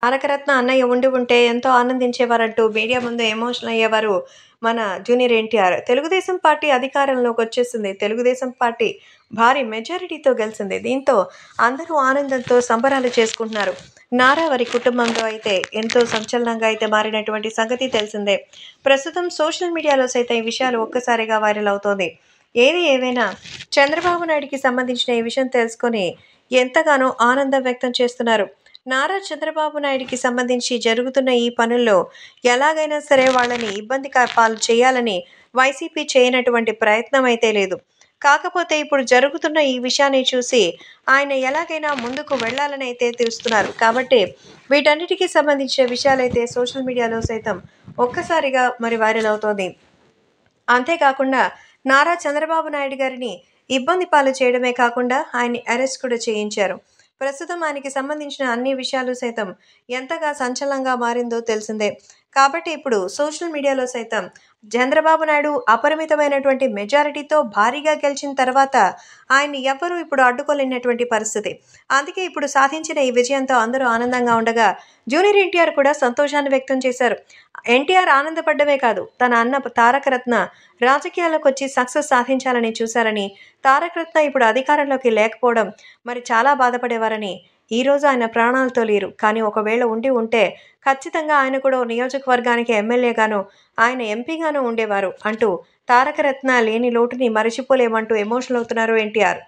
తారకరత్న అన్నయ్య ఉండి ఉంటే ఎంతో ఆనందించేవారంటూ మీడియా ముందు ఎమోషనల్ అయ్యేవారు మన జూనియర్ ఎన్టీఆర్. తెలుగుదేశం పార్టీ అధికారంలోకొచ్చేసింది. తెలుగుదేశం పార్టీ భారీ మెజారిటీతో గెలిసింది. దీంతో అందరూ ఆనందంతో సంబరాలు చేసుకుంటున్నారు. నారా వారి కుటుంబంలో అయితే ఎంతో సంచలనంగా అయితే మారినటువంటి సంగతి తెలిసిందే. ప్రస్తుతం సోషల్ మీడియాలో సైతం ఈ విషయాలు ఒక్కసారిగా వైరల్ అవుతోంది. ఏది ఏవైనా చంద్రబాబు నాయుడికి సంబంధించిన ఈ విషయం తెలుసుకొని ఎంతగానో ఆనందం వ్యక్తం చేస్తున్నారు. నారా చంద్రబాబు నాయుడికి సంబంధించి జరుగుతున్న ఈ పనుల్లో ఎలాగైనా సరే వాళ్ళని ఇబ్బంది పాలు చేయాలని వైసీపీ చేయనటువంటి ప్రయత్నం అయితే లేదు. కాకపోతే ఇప్పుడు జరుగుతున్న ఈ విషయాన్ని చూసి ఆయన ఎలాగైనా ముందుకు వెళ్ళాలని అయితే తెలుస్తున్నారు. కాబట్టి వీటన్నిటికీ సంబంధించిన విషయాలైతే సోషల్ మీడియాలో సైతం ఒక్కసారిగా మరి వైరల్ అవుతోంది. అంతేకాకుండా నారా చంద్రబాబు నాయుడు గారిని ఇబ్బంది పాలు చేయడమే కాకుండా ఆయన్ని అరెస్ట్ కూడా చేయించారు. ప్రస్తుతం ఆయనకి సంబంధించిన అన్ని విషయాలు సైతం ఎంతగా సంచలనంగా మారిందో తెలిసిందే. కాబట్టి ఇప్పుడు సోషల్ మీడియాలో సైతం చంద్రబాబు నాయుడు అపరిమితమైనటువంటి మెజారిటీతో భారీగా గెలిచిన తర్వాత ఆయన్ని ఎవ్వరూ ఇప్పుడు అడ్డుకోలేనటువంటి పరిస్థితి. అందుకే ఇప్పుడు సాధించిన ఈ విజయంతో అందరూ ఆనందంగా ఉండగా జూనియర్ ఎన్టీఆర్ కూడా సంతోషాన్ని వ్యక్తం చేశారు. ఎన్టీఆర్ ఆనందపడ్డమే కాదు, తన అన్న తారకరత్న రాజకీయాల్లోకి వచ్చి సక్సెస్ సాధించాలని చూశారని, తారకరత్న ఇప్పుడు అధికారంలోకి లేకపోవడం మరి చాలా బాధపడేవారని, ఈరోజు ఆయన ప్రాణాలతో లేరు. కానీ ఒకవేళ ఉండి ఉంటే ఖచ్చితంగా ఆయన కూడా ఓ నియోజకవర్గానికి ఎమ్మెల్యేగాను, ఆయన ఎంపీగాను ఉండేవారు అంటూ తారకరత్న లేని లోటుని మరిచిపోలేమంటూ ఎమోషనల్ అవుతున్నారు ఎన్టీఆర్.